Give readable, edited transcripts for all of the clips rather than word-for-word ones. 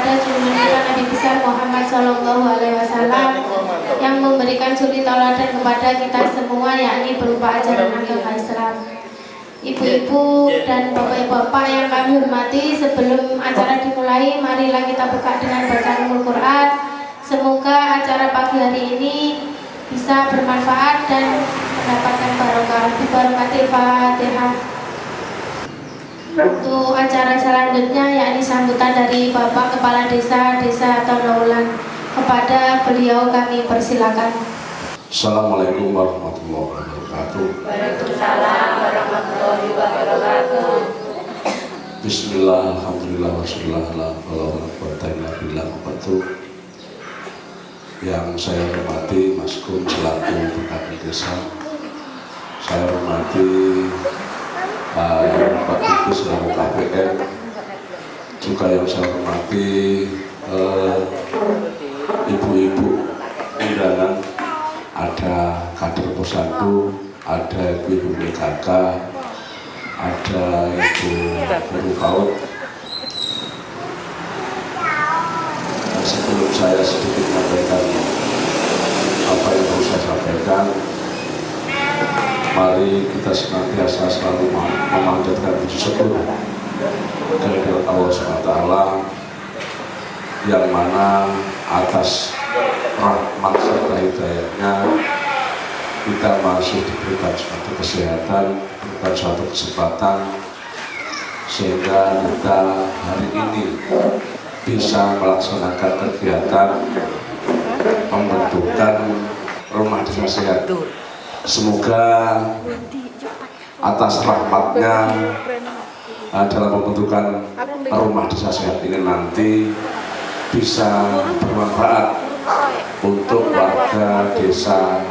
kepada junjungan kita Nabi besar Muhammad Shallallahu Alaihi Wasallam yang memberikan suri tauladan kepada kita semua, yakni berupa ajaran agama Islam. Ibu-ibu dan bapak-bapak yang kami hormati, sebelum acara dimulai, marilah kita buka dengan bacaan Al-Quran. Semoga acara pagi hari ini bisa bermanfaat dan mendapatkan barokah. Bibarakatil Fatihah. Untuk acara selanjutnya, yakni sambutan dari Bapak Kepala Desa Tondowulan, kepada beliau kami persilakan. Assalamualaikum warahmatullahi wabarakatuh. Waalaikumsalam warahmatullahi wabarakatuh. Bismillah, alhamdulillah, wassalamualaikum. Yang saya hormati Mas Gun selaku Perkapten Desa, saya hormati Pak Ibu selaku KPM, juga yang saya hormati ibu-ibu undangan, ada kader Posyandu, ada ibu BKK, ada ibu guru PAUD. Sebelum saya sedikit menyampaikan apa yang harus saya sampaikan, mari kita senantiasa selalu memanjatkan puji syukur kehadirat Allah SWT, yang mana atas rahmat serta hidayahnya kita masih diberikan suatu kesehatan, diberikan suatu kesempatan, sehingga kita hari ini bisa melaksanakan kegiatan pembentukan rumah desa sehat. Semoga atas rahmatnya dalam pembentukan rumah desa sehat ini nanti bisa bermanfaat untuk warga desa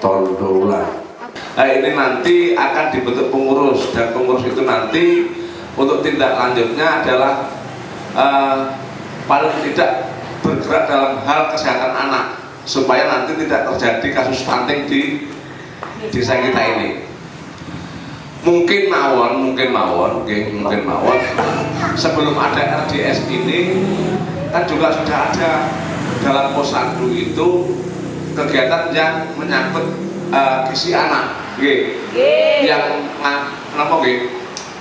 Tondowulan. Nah, ini nanti akan dibentuk pengurus, dan pengurus itu nanti untuk tindak lanjutnya adalah paling tidak bergerak dalam hal kesehatan anak, supaya nanti tidak terjadi kasus stunting di desa kita ini. Mungkin mawon sebelum ada RDS ini kan juga sudah ada dalam Posyandu itu kegiatan yang menyangkut gizi anak, yang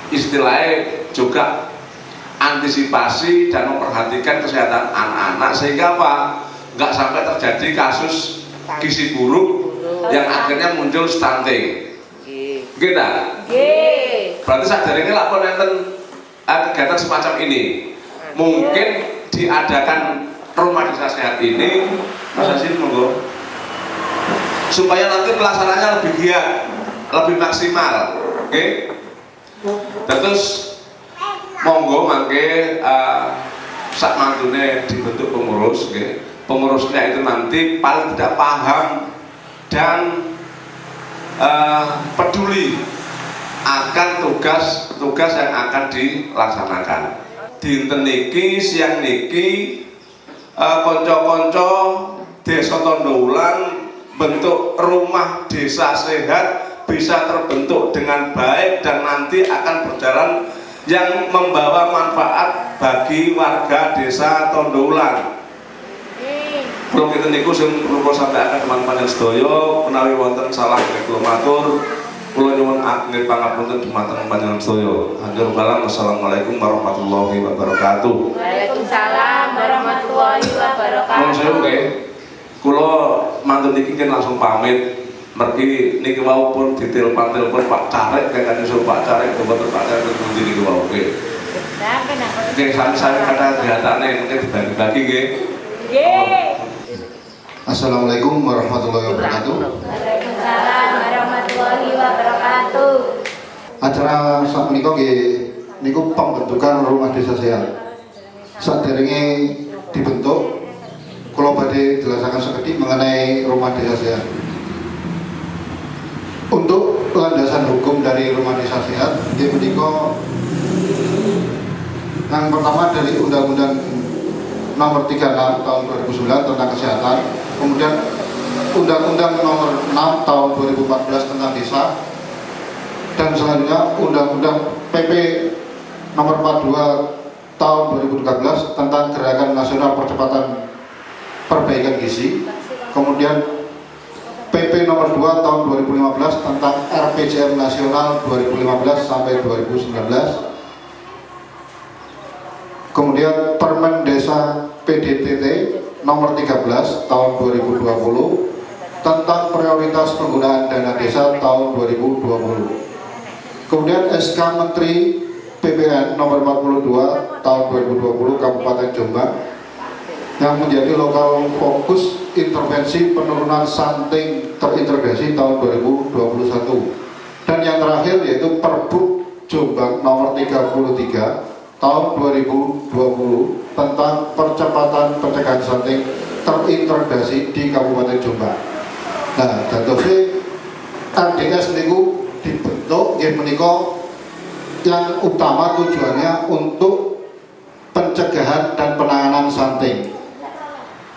istilahnya juga antisipasi dan memperhatikan kesehatan anak-anak, sehingga apa? Nggak sampai terjadi kasus gizi buruk yang akhirnya muncul stunting. Gitu. Berarti sadar ini lakon enten kegiatan semacam ini. Mungkin diadakan rumah desa sehat ini, Mas Asin monggo, supaya nanti pelaksananya lebih giat, lebih maksimal. Oke? Terus monggo mangke sak mantune dibentuk pengurus, okay? Pengurusnya itu nanti paling tidak paham dan peduli akan tugas yang akan dilaksanakan. Dinten niki siang niki konco-konco desa Tondowulan bentuk rumah desa sehat bisa terbentuk dengan baik dan nanti akan berjalan yang membawa manfaat bagi warga desa Tondowulan. Kalau kita niku sing perlu sampaikan teman-teman sedaya menawi wonten salah kula matur, kula nyuwun ageng pangapunten dumateng panjenengan sedaya. Hatur kalam, wassalamualaikum warahmatullahi wabarakatuh. Waalaikumsalam warahmatullahi wabarakatuh. Nuwun sewu nggih. Kula mantun niki kan langsung pamit. Mergi niki wau pun ditelepon Pak Carek kan nyusul Pak Carek mboten Pak Carek pundi niki wau nggih. Nggih sami-sami kata kegiatane mungkin dibagi-bagi nggih. Nggih. Assalamualaikum warahmatullahi wabarakatuh. Waalaikumsalam warahmatullahi wabarakatuh. Acara saat menikah niku pembentukan rumah desa sehat. Saderenge dibentuk, kula badhe jelasaken sekedhik mengenai rumah desa sehat. Untuk landasan hukum dari rumah desa sehat, dia menikah yang pertama dari Undang-Undang Nomor 36 Tahun 2009 tentang kesehatan, kemudian Undang-Undang Nomor 6 Tahun 2014 tentang desa, dan selanjutnya Undang-Undang PP Nomor 42 tahun 2013 tentang Gerakan Nasional Percepatan Perbaikan Gizi, kemudian PP nomor 2 tahun 2015 tentang RPJM Nasional 2015 sampai 2019, kemudian Permen Desa PDTT nomor 13 tahun 2020 tentang prioritas penggunaan dana desa tahun 2020. Kemudian SK Menteri PPN nomor 42 tahun 2020 Kabupaten Jombang yang menjadi lokal fokus intervensi penurunan stunting terintegrasi tahun 2021. Dan yang terakhir yaitu Perbup Jombang nomor 33 tahun 2020 tentang percepatan pencegahan stunting terintegrasi di Kabupaten Jombang. Nah, dadosé RDS niku dibentuk nggih menika yang utama tujuannya untuk pencegahan dan penanganan stunting.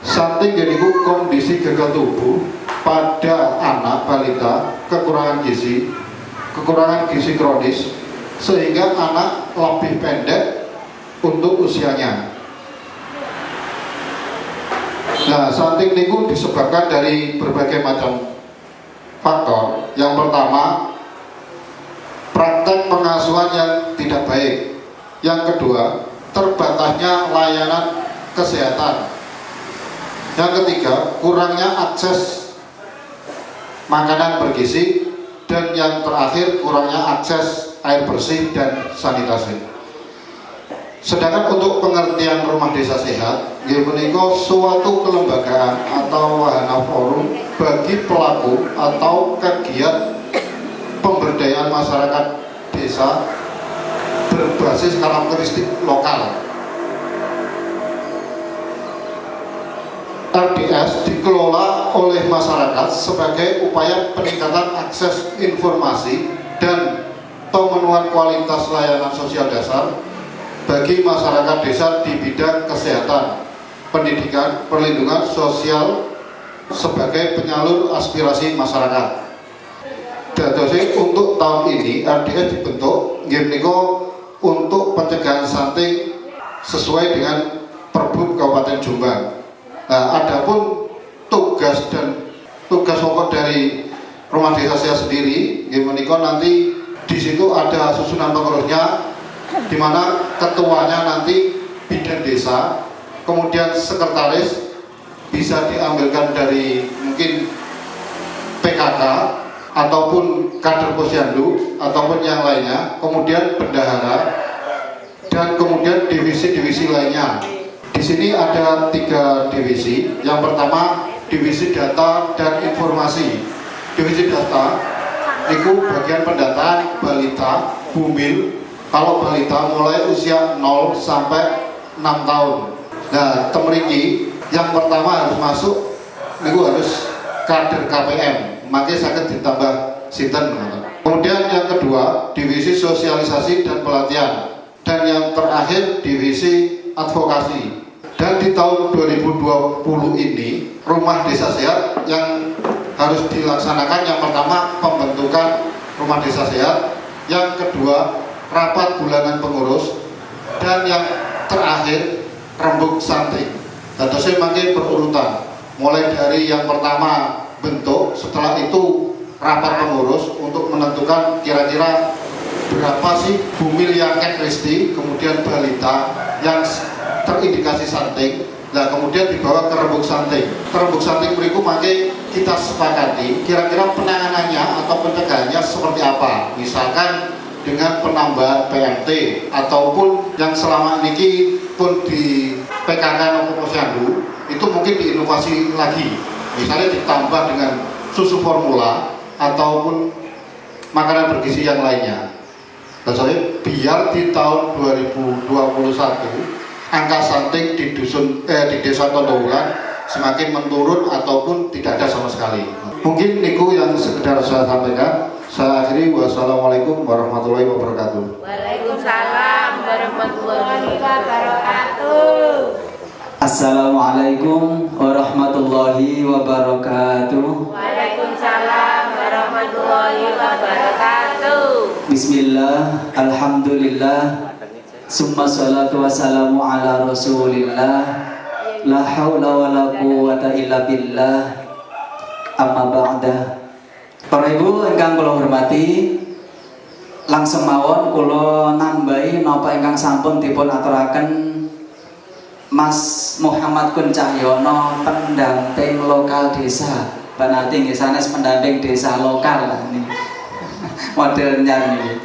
Stunting niku kondisi gagal tubuh pada anak balita kekurangan gizi kronis sehingga anak lebih pendek untuk usianya. Nah, stunting niku disebabkan dari berbagai macam faktor. Yang pertama, praktek pengasuhan yang tidak baik. Yang kedua, terbatasnya layanan kesehatan. Yang ketiga, kurangnya akses makanan bergizi. Dan yang terakhir, kurangnya akses air bersih dan sanitasi. Sedangkan untuk pengertian rumah desa sehat, nggih menika suatu kelembagaan atau wahana forum bagi pelaku atau kegiatan pemberdayaan masyarakat desa berbasis karakteristik lokal. RDS dikelola oleh masyarakat sebagai upaya peningkatan akses informasi dan pemenuhan kualitas layanan sosial dasar bagi masyarakat desa di bidang kesehatan, pendidikan, perlindungan sosial sebagai penyalur aspirasi masyarakat. Dadosé untuk tahun ini RDS dibentuk nggih menika untuk pencegahan stunting sesuai dengan Perbup Kabupaten Jombang. Nah, adapun tugas pokok dari rumah desa saya sendiri nggih menika nanti di situ ada susunan pengurusnya, di mana ketuanya nanti bidan desa, kemudian sekretaris bisa diambilkan dari mungkin PKK ataupun kader posyandu ataupun yang lainnya, kemudian bendahara dan kemudian divisi-divisi lainnya. Di sini ada 3 divisi. Yang pertama divisi data dan informasi. Divisi data itu bagian pendataan balita, bumil. Kalau balita mulai usia 0 sampai 6 tahun. Nah, temeriki yang pertama harus masuk itu harus kader KPM. Makanya sakit ditambah sinten. Kemudian yang kedua, divisi sosialisasi dan pelatihan. Dan yang terakhir divisi advokasi. Dan di tahun 2020 ini rumah desa sehat yang harus dilaksanakan yang pertama pembentukan rumah desa sehat, yang kedua rapat bulanan pengurus, dan yang terakhir rembuk stunting. Dan saya makin berurutan, mulai dari yang pertama bentuk, setelah itu rapat pengurus untuk menentukan kira-kira berapa sih bumil yang kristi, kemudian balita yang terindikasi stunting. Nah, kemudian dibawa ke rembuk stunting. Rembuk stunting berikut makin kita sepakati kira-kira penanganannya atau pencegahannya seperti apa. Misalkan dengan penambahan PMT ataupun yang selama ini pun di PKK atau posyandu itu mungkin diinovasi lagi. Misalnya ditambah dengan susu formula ataupun makanan bergizi yang lainnya. Dan soalnya biar di tahun 2021 angka stunting di desa Tondowulan semakin menurun ataupun tidak ada sama sekali. Mungkin niku yang sekedar saya sampaikan. Saya akhiri, wassalamualaikum warahmatullahi wabarakatuh. Waalaikumsalam warahmatullahi wabarakatuh. Assalamualaikum warahmatullahi wabarakatuh. Waalaikumsalam warahmatullahi wabarakatuh. Bismillah, alhamdulillah, Summa salatu wassalamu ala Rasulillah. La haula wala quwwata illa billah. Amma ba'da. Para ibu ingkang kula hormati, langsung mawon kula nambahi napa ingkang sampun dipun aturaken Mas Muhammad Kun Cahyono, pendamping lokal desa. Berarti nggih sanes pendamping desa lokal ini. Modelnya nih.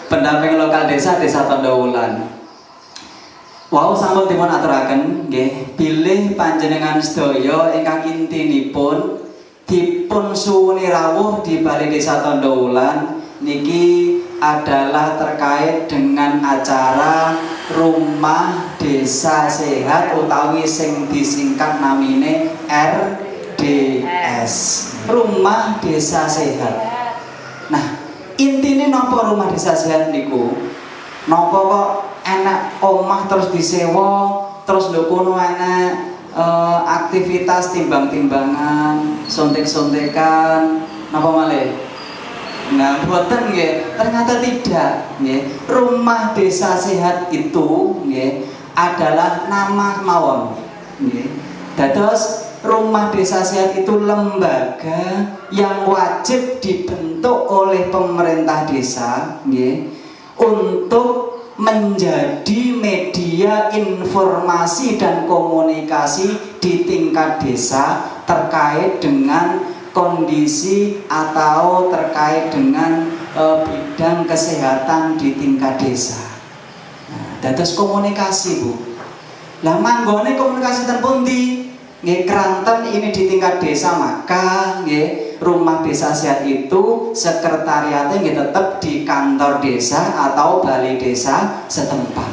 Pendamping lokal desa Tondowulan. Wau sampun dipun aturaken nggih, bilih panjenengan sedaya ingkang intinipun dipun suwuni rawuh di Balai Desa Tondowulan niki adalah terkait dengan acara Rumah Desa Sehat utawi sing disingkat namine RDS. Rumah Desa Sehat. Nah, intine napa Rumah Desa Sehat niku? Napa kok enak omah terus disewa, terus lho kono enak aktivitas timbang-timbangan, sontek-sontekan, napa malih? Nah, boten nggih, ternyata tidak nggih. Rumah Desa Sehat itu nggih adalah nama mawon nggih. Dados Rumah Desa Sehat itu lembaga yang wajib dibentuk oleh pemerintah desa nggih untuk menjadi media informasi dan komunikasi di tingkat desa terkait dengan kondisi atau terkait dengan bidang kesehatan di tingkat desa. Nah, dados komunikasi Bu. Lah manggone komunikasi ten pundi? Nggih kranten ini di tingkat desa, maka nggih Rumah Desa Sehat itu sekretariatnya nggih tetap di kantor desa atau balai desa setempat.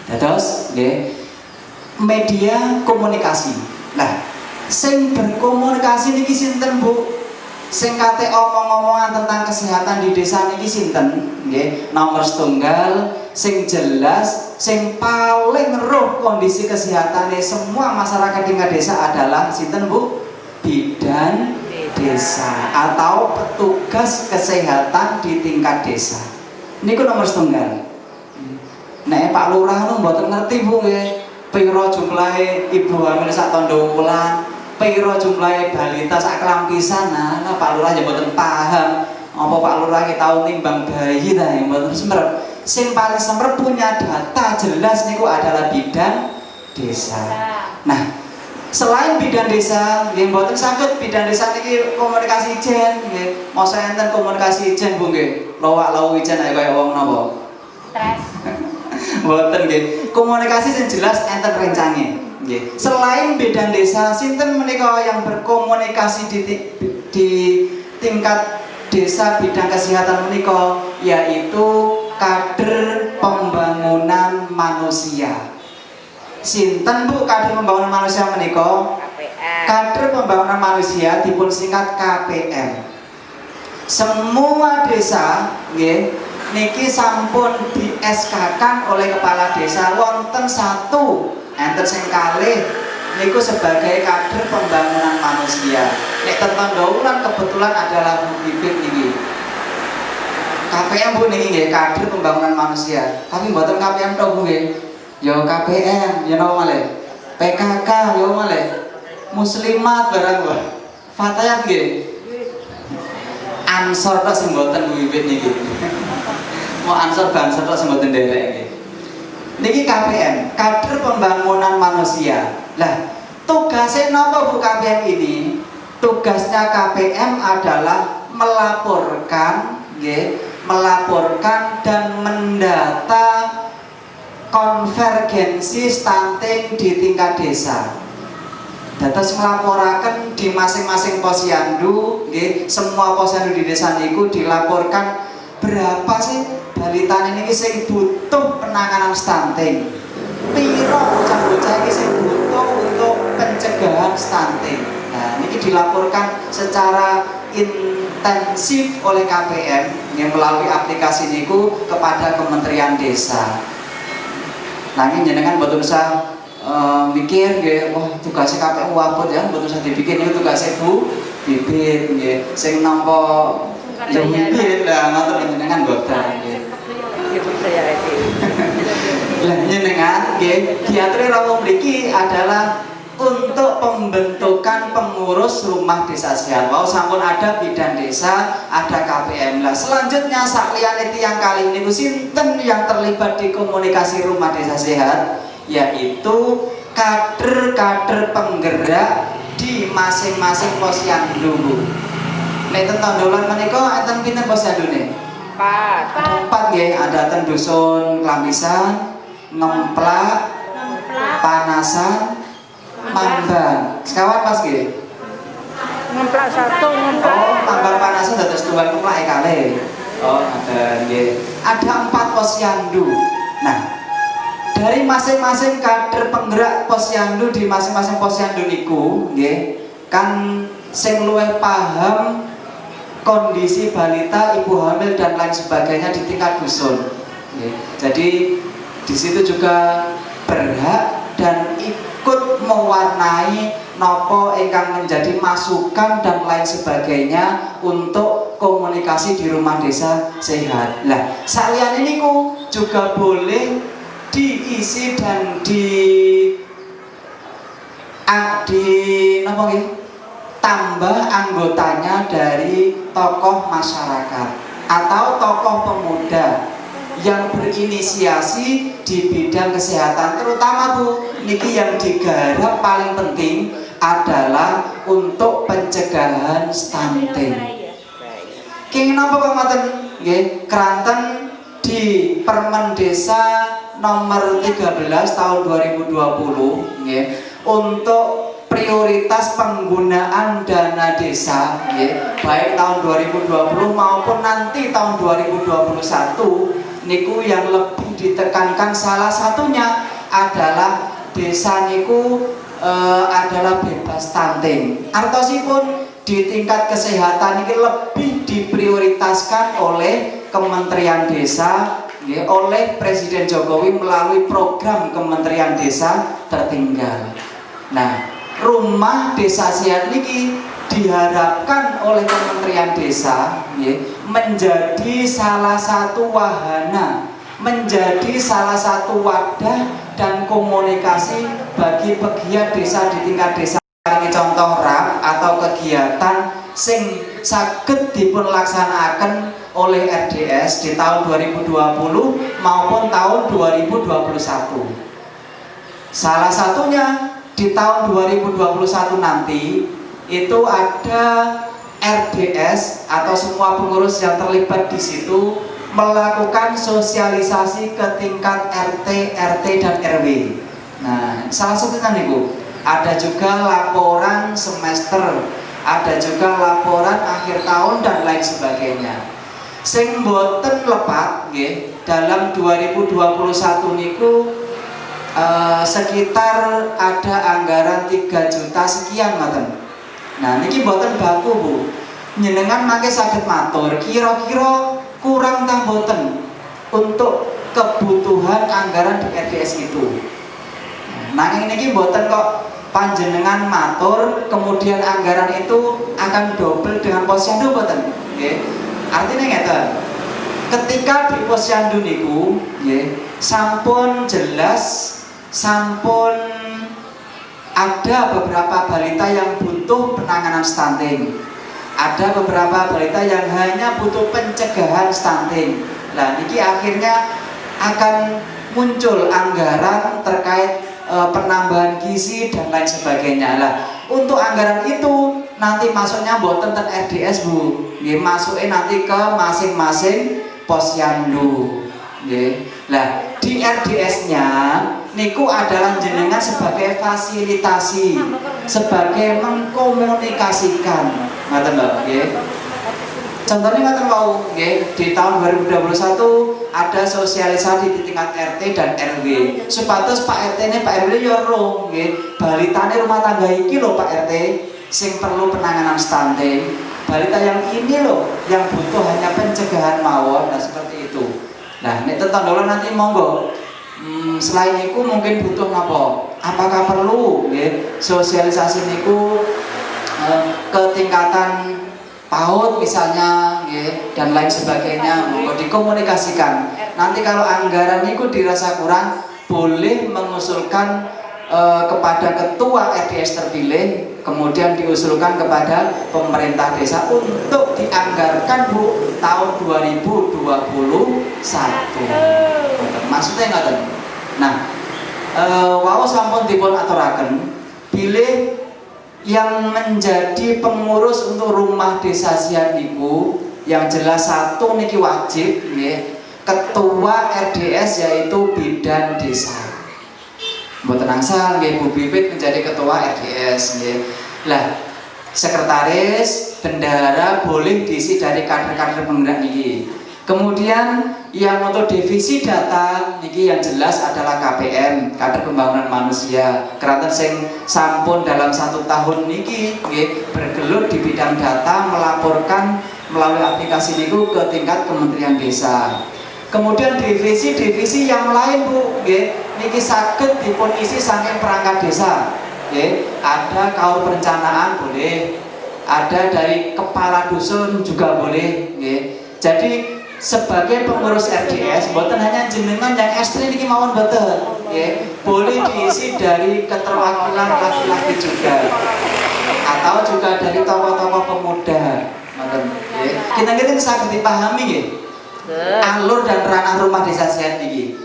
Dados nggih media komunikasi. Nah, sing berkomunikasi niki sinten Bu? Sing kate omong-omongan tentang kesehatan di desa niki sinten? Nggih, nomor setunggal sing jelas, sing paling roh kondisi kesehatannya semua masyarakat tingkat desa adalah sinten Bu? Bidan desa atau petugas kesehatan di tingkat desa. Niku nomor setunggal. Nek Pak Lurah nu mboten ngerti Bu nggih, pira jumlahe ibu hamil sak Tondowulan, pira jumlahe balita sak kelampisan. Nah, Pak Lurah ya mboten paham. Apa Pak Lurah ki tau nimbang bayi ta ya mboten semprep. Sing paling semprep punya data jelas niku adalah bidan desa. Nah, selain bidan desa, nggih mboten saged bidan desa niki komunikasi ijen nggih. Mosok enten komunikasi ijen Bu nggih. Lowak-lowu ijen ae kaya wong napa? Stres. Mboten nggih. Komunikasi sing jelas enten rencange nggih. Selain bidan desa, sinten menika yang berkomunikasi di tingkat desa bidang kesehatan menika, yaitu kader pembangunan manusia. Sinten Bu kader pembangunan manusia menika? KPM. Kader pembangunan manusia dipun singkat KPM. Semua desa nggih niki sampun di SK-kan oleh kepala desa wonten satu enten sing kalih niku sebagai kader pembangunan manusia. Nek ten Tondowulan kebetulan adalah Bu Bibit niki. KPM Bu niki nggih kader pembangunan manusia. Tapi mboten KPM tok Bu nggih. Ya KPM, ya napa malih? PKK ya malih. Muslimat barang wae. Fatayat nggih. Ansor tok sing mboten Bu Bibit niki. Mau ansor bansor tok sing mboten nderek nggih. Niki KPM, kader pembangunan manusia. Lah, tugasnya napa Bu KPM ini? Tugasnya KPM adalah melaporkan nggih, melaporkan dan mendata konvergensi stunting di tingkat desa. Dados melaporkan di masing-masing posyandu, nggih, semua posyandu di desa niku dilaporkan berapa sih balita ini sing butuh penanganan stunting. Piro bocah-bocah iki sing butuh untuk pencegahan stunting. Nah, ini dilaporkan secara intensif oleh KPM yang melalui aplikasi niku kepada Kementerian Desa. Nah, ini jenengan mboten usah mikir nggih, wah tugasnya KPM wapot ya, mboten usah dibikin niku tugasnya Bu Bibit nggih. Sing nampa ya Bibit lah, ngoten jenengan mboten nggih. nggih, diatur rawuh mriki adalah untuk pembentukan pengurus rumah desa sehat. Mau sampun ada bidan desa, ada KPM. Lah selanjutnya sakliyane tiyang kali niku sinten yang terlibat di komunikasi rumah desa sehat, yaitu kader-kader penggerak di masing-masing posyandu. Nek ten Tondolan menika enten pinten posyandune? 4 nggih, ada ten dusun Klambisan, Ngemplak, Panasan, Mambang. Sekawan pas nggih. Ngemplak 1, ngemplak. Oh, Mambang Panasan dados tuan Ngemplak kalih. Oh, ada nggih. Ada 4 posyandu. Nah, dari masing-masing kader penggerak posyandu di masing-masing posyandu niku nggih, kan sing luwih paham kondisi balita, ibu hamil dan lain sebagainya di tingkat dusun. Jadi di situ juga berhak dan ikut mewarnai nopo ingkang menjadi masukan dan lain sebagainya untuk komunikasi di rumah desa sehat. Lah, saliyane niku juga boleh diisi dan di napa nggih? Tambah anggotanya dari tokoh masyarakat atau tokoh pemuda yang berinisiasi di bidang kesehatan, terutama Bu niki yang digarap paling penting adalah untuk pencegahan stunting. Kenging napa kok ngoten nggih? Kranten di Permen Desa nomor 13 tahun 2020 nggih, untuk prioritas penggunaan dana desa ya, baik tahun 2020 maupun nanti tahun 2021 niku yang lebih ditekankan salah satunya adalah desa niku adalah bebas stunting. Artosipun di tingkat kesehatan ini lebih diprioritaskan oleh Kementerian Desa ya, oleh Presiden Jokowi melalui program Kementerian Desa Tertinggal. Nah, rumah desa sehat niki diharapkan oleh Kementerian Desa ya, menjadi salah satu wahana, menjadi salah satu wadah dan komunikasi bagi pegiat desa di tingkat desa. Ini contoh rap atau kegiatan sing saged dipun laksanakan oleh RDS di tahun 2020 maupun tahun 2021. Salah satunya di tahun 2021 nanti itu ada RDS atau semua pengurus yang terlibat di situ melakukan sosialisasi ke tingkat RT, RT dan RW. Nah, salah satunya nih Bu, ada juga laporan semester, ada juga laporan akhir tahun dan lain sebagainya. Sing boten lepat nggih, dalam 2021 niku sekitar ada anggaran 3 juta sekian ngoten. Nah niki mboten baku Bu. Njenengan mangke saged matur kira-kira kurang ta mboten untuk kebutuhan anggaran di RDS itu. Nanging niki mboten kok panjenengan matur kemudian anggaran itu akan double dengan posyandu mboten. Nggih. Artinya ngeten. Ketika di posyandu niku nggih sampun jelas, sampun ada beberapa balita yang butuh penanganan stunting, ada beberapa balita yang hanya butuh pencegahan stunting. Nah, niki akhirnya akan muncul anggaran terkait penambahan gizi dan lain sebagainya. Lah, untuk anggaran itu nanti masuknya mboten ten RDS Bu, nggih masuke nanti ke masing-masing posyandu. Nggih. Lah, di RDS-nya niku adalah jenengan sebagai fasilitasi, sebagai mengkomunikasikan. Ngoten lho, nggih. Contohnya ngoten wau, nggih, di tahun 2021 ada sosialisasi di tingkat RT dan RW. Supados Pak RT ini Pak RW yo roh, nggih, balitane rumah tangga iki lho Pak RT sing perlu penanganan stunting. Balita yang ini loh yang butuh hanya pencegahan mawon. Nah, seperti itu. Nah, nek tetangga nanti monggo. Selain itu mungkin butuh apa? Apakah perlu nggih sosialisasi niku ke tingkatan PAUD misalnya nggih dan lain sebagainya, monggo dikomunikasikan. Nanti kalau anggaran niku dirasa kurang, boleh mengusulkan kepada ketua RDS terpilih, kemudian diusulkan kepada pemerintah desa untuk dianggarkan Bu tahun 2021. Maksudnya ngoten. Nah, wau sampun dipun aturaken pilih yang menjadi pengurus untuk rumah desa sian niku yang jelas satu niki wajib nggih, ketua RDS yaitu bidan desa. Mboten angsal nggih Bu Bibit menjadi ketua RDS nggih. Lah, sekretaris, bendahara boleh diisi dari kader-kader penggerak niki. Kemudian yang untuk divisi data niki yang jelas adalah KPM, kader pembangunan manusia. Keranten sing sampun dalam 1 tahun niki nggih bergelut di bidang data, melaporkan melalui aplikasi niku ke tingkat Kementerian Desa. Kemudian divisi-divisi yang lain Bu nggih niki saged dipun isi saking perangkat desa nggih. Ada kaur perencanaan boleh, ada dari kepala dusun juga boleh nggih. Jadi sebagai pengurus RDS boten hanya jenengan yang estri niki mawon boten nggih, boleh diisi dari keterwakilan laki-laki juga atau juga dari tokoh-tokoh pemuda ngoten nggih. Kita saged dipahami nggih alur dan ranah rumah desa sehat niki.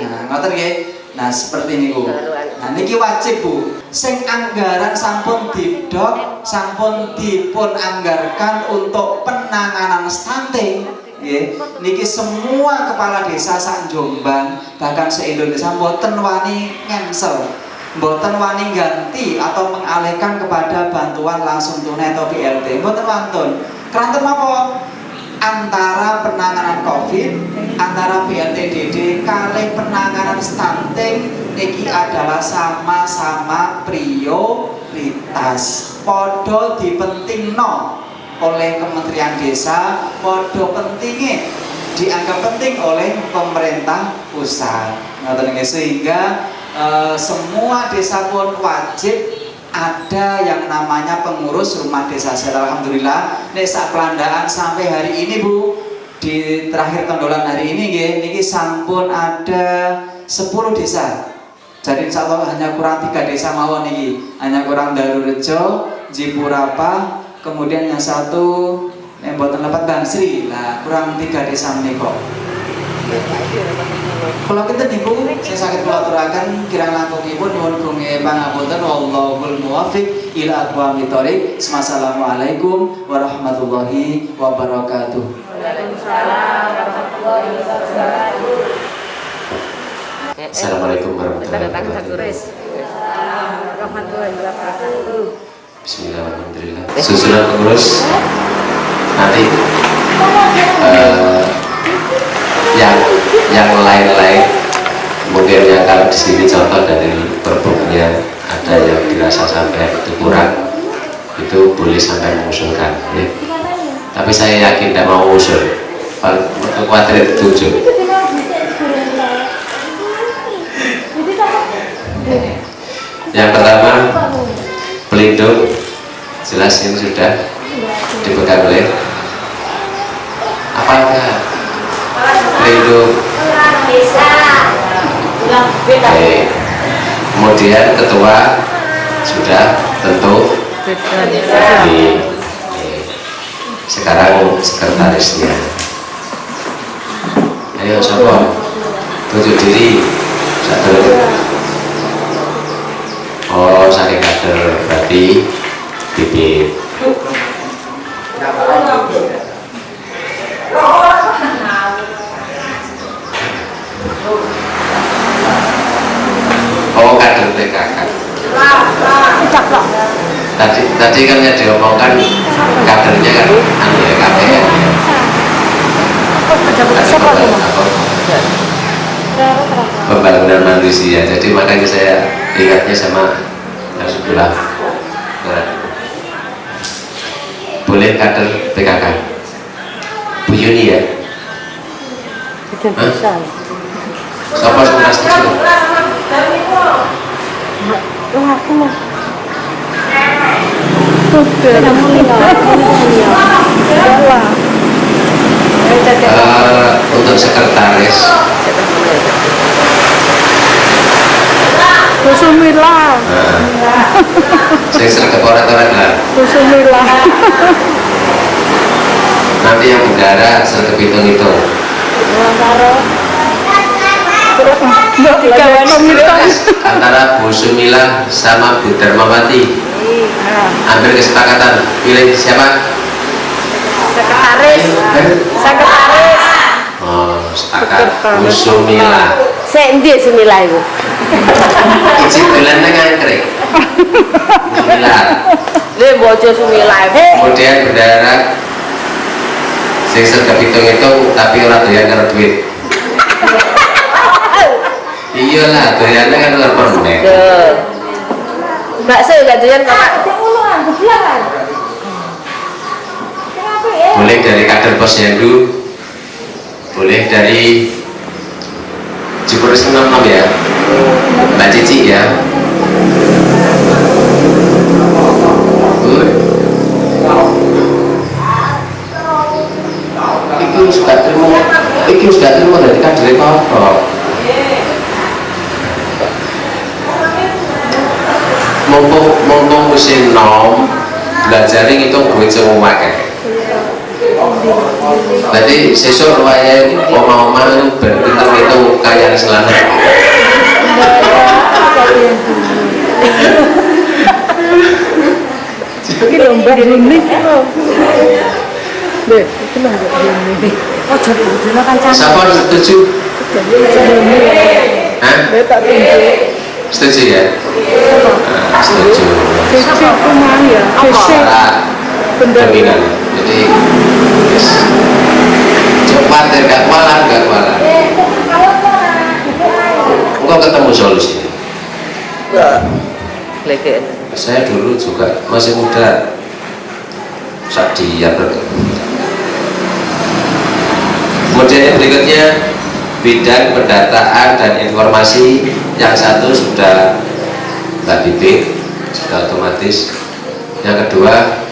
Nah, ngoten nggih. Nah, seperti niku. Nah, niki wajib Bu. Sing anggaran sampun didok, sampun dipun anggarkan untuk penanganan stunting. Nggih. Niki semua kepala desa sak Jombang, bahkan se-Indonesia mboten wani cancel. Mboten wani ganti atau mengalihkan kepada bantuan langsung tunai atau BLT. Mboten wantun. Keranten napa? Antara penanganan COVID, antara BLTDD kali penanganan stunting niki adalah sama-sama prioritas. Podo dipentingno oleh Kementerian Desa, podo pentingnya dianggap penting oleh pemerintah pusat. Sehingga semua desa pun wajib ada yang namanya pengurus rumah desa. Alhamdulillah desa Pelandaan sampai hari ini Bu, di terakhir tenggolan hari ini niki sampun ada 10 desa. Jadi insya Allah hanya kurang 3 desa mawon niki, hanya kurang Darurejo, Jipurapa, kemudian yang satu yang boten lepat Bangsri. Nah, kurang 3 desa menika. Kalau kita niku saya sakit kula aturaken kirang langkungipun nyuwun gunge pangapunten wallahul muwaffiq ila aqwamit thoriq. Assalamualaikum warahmatullahi wabarakatuh. Waalaikumsalam warahmatullahi wabarakatuh. Assalamualaikum warahmatullahi wabarakatuh. Warahmatullahi wabarakatuh. Bismillahirrahmanirrahim. Susunan pengurus nanti yang lain-lain mungkin yang kalau di sini contoh dari perbuknya ada yang dirasa sampai itu kurang, itu boleh sampai mengusulkan ya. Tapi saya yakin tidak mau usul kuadrat 7. Yang pertama pelindung, jelas ini sudah dipegang oleh apakah pelindung. Oke. Kemudian ketua sudah tentu. Sekarang sekretarisnya. Ayo siapa? Tunjuk diri. Satu. Oh, saking kader berarti bibit. Oh, kader PKK. Tadi kan yang diomongkan kadernya kan ya KPN. Pembangunan manusia. Jadi makanya saya ingatnya sama yang sebelah. Nah, boleh kader PKK. Bu Yuni ya. Siapa sudah setuju? Untuk sekretaris Kusumila. Sing sregep ora-ora lah. Kusumila. Nanti yang bendara sregep hitung-hitung. Antara Bu Sumilah sama Bu Darmawati. Ambil kesepakatan. Pilih siapa? Sekretaris. Sekretaris. Oh, sepakat Bu Sumilah. Sik ndi Sumilah iku? Iji dolan nang angkrek. Bu Sumilah. Lha bojo Sumilah. Kemudian bendara sing sregep hitung-hitung tapi ora doyan karo duit. Iyalah, doyannya kan luar permen. Bakso gak doyan Kakak. Boleh dari kader posyandu, boleh dari Cipuris 66 ya, Mbak Cici ya. Iki sudah terima dari kader pokok. Mumpung musim nom belajar itu duit semua kan. Berarti sesuk waya oma-oma berhitung itu kaya selamat. Iki lomba ini. Deh, iki lomba ini. Oh, jadi dulu kancane. Siapa setuju? Hah? Tak tunjuk. Setuju ya? Setuju. Sisi kumaha ya? Para dominan. Jadi yes. Cepat dan gak kualan. Engkau ketemu solusi. Legen. Saya dulu juga masih muda. Saat dia kemudian yang berikutnya bidang pendataan dan informasi, yang satu sudah Mbak Bibit, sudah otomatis. Yang kedua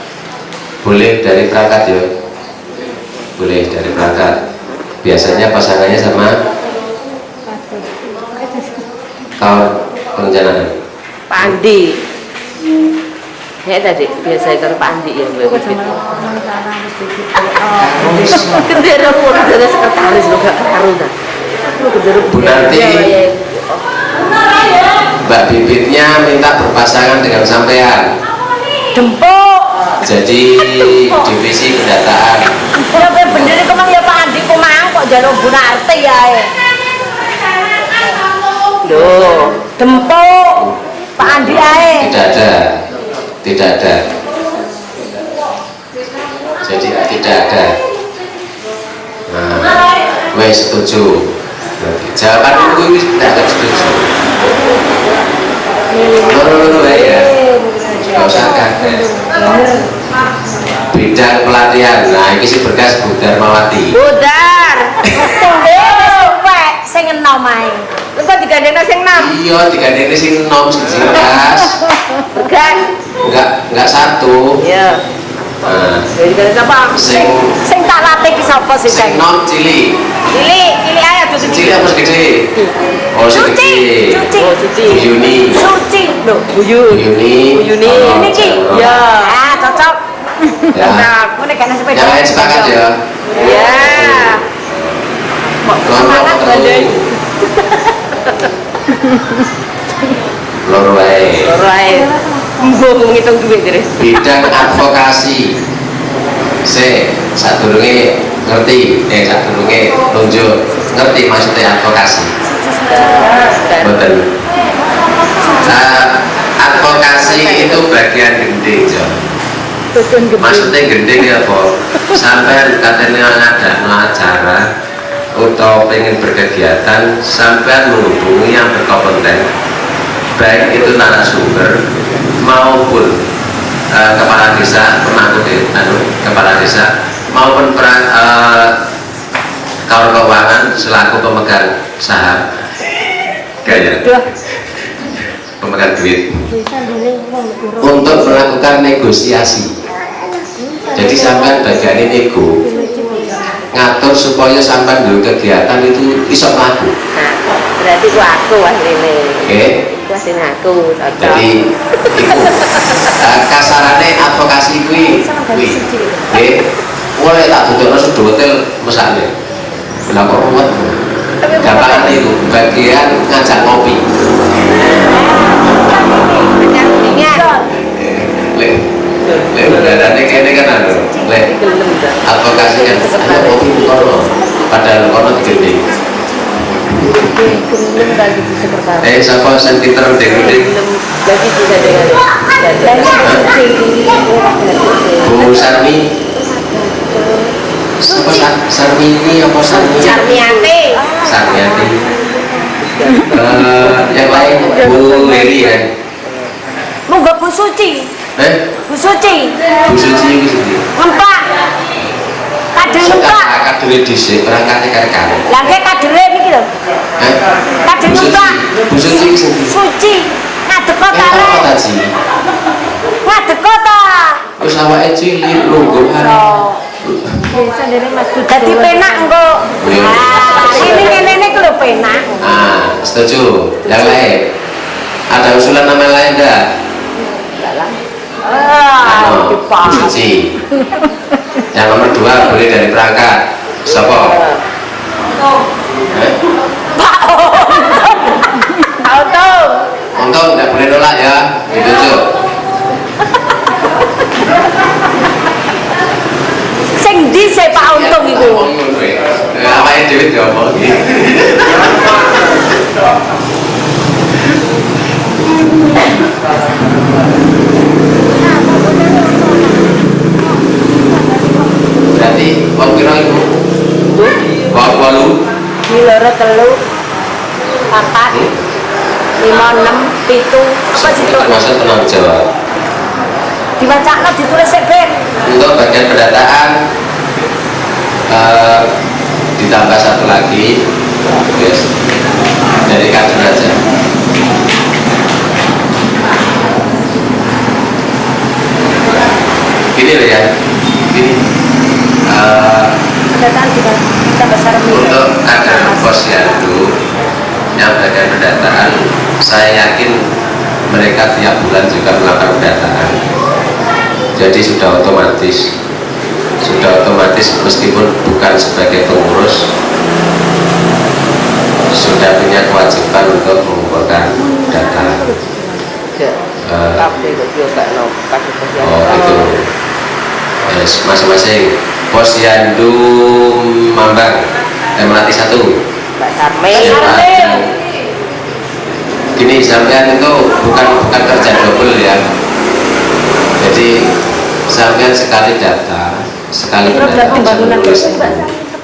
boleh dari perangkat ya, boleh dari perangkat. Biasanya pasangannya sama kawan perencanaan. Pandi. Ya tadi biasa karo Pandi ya Mbak Bibit. Kendara pun ada sekretaris lo gak karo ta. Bu nanti Mbak Bibitnya minta berpasangan dengan sampean. Dempuk. Jadi divisi pendataan. Ya bener iku mang ya Pak Andi ku mang kok jaluk Bu Narti ae. Loh, dempuk. Pak Andi ae. Tidak ada. Jadi tidak ada. Nah, wes setuju. Jawaban itu tidak setuju. Loro ya. Gak usah kaget. Bidang pelatihan. Nah, ini sih berkas Bu Darmawati. Budar. Wek sing enom ae. Engko digandengno sing enom. Iya, digandengnya sing nom siji berkas. Berkas. Enggak satu. Iya. Nah, Jadi kan siapa? Sing tak latih ki sapa sih, sing Ceng? nom cilik. Cilik ae aja Cilik apa gede? Oh, sing gede. Oh, Suci. Bu Yuni. Suci. Loh, Bu Yuni. Ini ki. Ya. Ah, cocok. Ya. Nah, aku nek kena sepeda. Yang lain sepakat ya. Ya. Semangat bandeng. Loro wae. Ora mbok ngitung duit terus. Bidang advokasi. Sadurunge ngerti, sadurunge nunjuk ngerti maksudnya advokasi. Betul. Advokasi itu bagian gending, Jo. Maksudnya gending ya, Pak. Sampai katanya ada acara atau pengen berkegiatan, sampai menghubungi yang berkompeten, baik itu narasumber maupun kepala desa, kepala desa maupun kawan keuangan selaku pemegang saham, pemegang duit, untuk melakukan negosiasi. Jadi sampai bagian nego ngatur supaya sampai dulu kegiatan itu iso mlaku. Berarti ku aku asline. Oke. Ku asline aku. Cocok. Jadi iku kasarane advokasi kuwi nggih mulai tak dudukno sedotel mesake. Lah kok ruwet. Gampangane iku bagian ngajak ngopi. Lek udarane kene kan anu. Lek advokasi kan ayo ngopi kono. Padahal kono digede. Siapa yang pinter deng-deng? Bu Sarmi. Siapa Sarmi ini apa Sarmi? Sarmiati. Sarmiati. Yang lain Bu Leri kan? Monggo Bu Suci. Bu Suci. Bu Suci itu sendiri. Ngempak. Kader ngempak. Kader dhisik berangkate karek. Lah nggih kadere niki lho. Kader ngempak. Bu Suci itu sendiri. Suci. Ngadeko ta Apa rek? tadi? Ngadeko ta. Wis awake cilik lungguhan. Dadi penak engko. Ini ngene iki lho penak. Setuju. Yang lain? Ada usulan nama lain enggak? Bu Suci. Yang nomor 2 boleh dari perangkat. Siapa? Pak Untung. Untung tidak boleh nolak ya, ditunjuk. Sing ndi sih Pak Untung iku? Apa yang Dewi ngomong gitu? Berarti wong pira iku? Wong 8. Di loro 3 4 5 6 7 apa sih itu? Masa tenang jawab. Diwacakno ditulis sik Ben. Untuk bagian pendataan ditambah 1 lagi, yes, dari kader aja. Gini loh ya, gini. Pendataan juga kita besar Untuk kader posyandu yang bagian pendataan, saya yakin mereka tiap bulan juga melakukan pendataan. Jadi sudah otomatis meskipun bukan sebagai pengurus, sudah punya kewajiban untuk mengumpulkan data. Itu yes, masing-masing posyandu Mambang Melati 1 Mbak Sarmi. Gini, sampean itu bukan kerja double ya. Jadi sampean sekali data, sekali pendataan menulis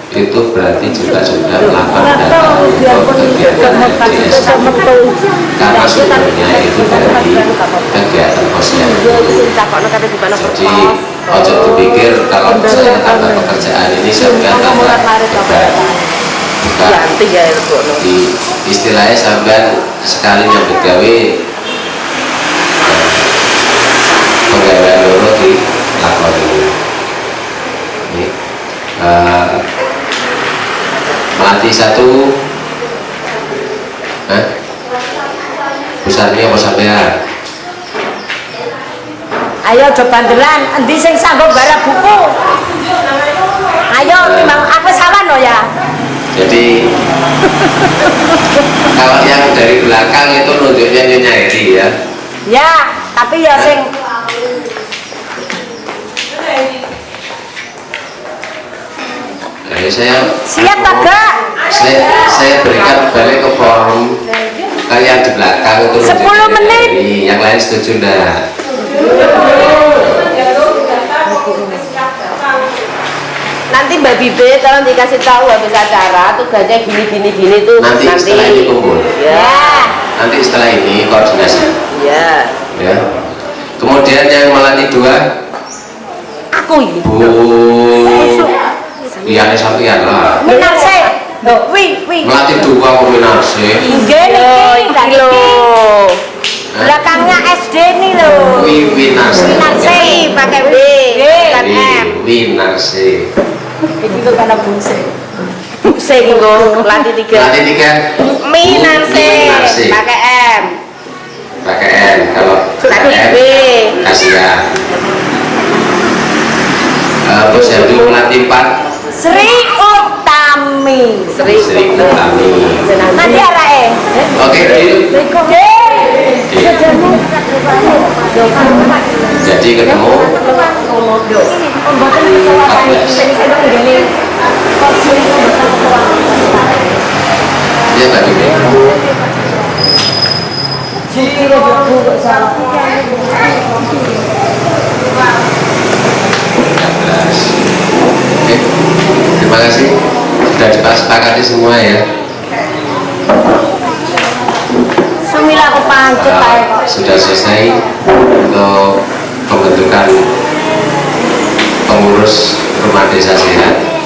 itu berarti juga sudah melakukan data untuk kegiatan DDS. Karena sumbernya itu dari kegiatan posyandu. Jadi ojo dipikir kalau saya tambah pekerjaan ini sampean tambah beban. Bukan. Di istilahnya sampean sekali nyambut gawe pegawai loro di lakoni. Melati 1. Pusatnya apa sampean? Ayo coba bandelan, endi sing sanggup garap buku? Ayo timbang aku sawan lo ya. Jadi kalau yang dari belakang itu nunjuknya Nyonya Eri ya. Ya, tapi ya sing Saya siap agak saya berikan balik ke forum kalian di belakang itu 10 menit. Yang lain setuju enggak? Nanti Mbak Bibe tolong dikasih tahu habis acara tugasnya gini tuh Nanti setelah ini kumpul. Ya. Nanti setelah ini koordinasi. Ya. Ya. Kemudian yang Melati 2. Aku ini. Bu Liane sampeyan lah. Minarse. Wi. Melati 2 kok Minarse. Nggih niki lho. Belakangnya SD nih lho. Winarse. Minarse pakai W. Bukan M. Winarse. Iki kok kana bungse. Sing nggo latih 3. Latih 3. Minarse pakai M. Pakai N. Kalau Latih pakai B. M, kasihan. Posyandu melatih 4. Sri Utami. Sri Utami. Nanti arahe. Oke, deal. Jadi ketemu 14. Iya tadi. Oke, terima kasih sudah disepakati semua ya. Semila aku pancut ae kok. Sudah selesai untuk pembentukan pengurus rumah desa sehat.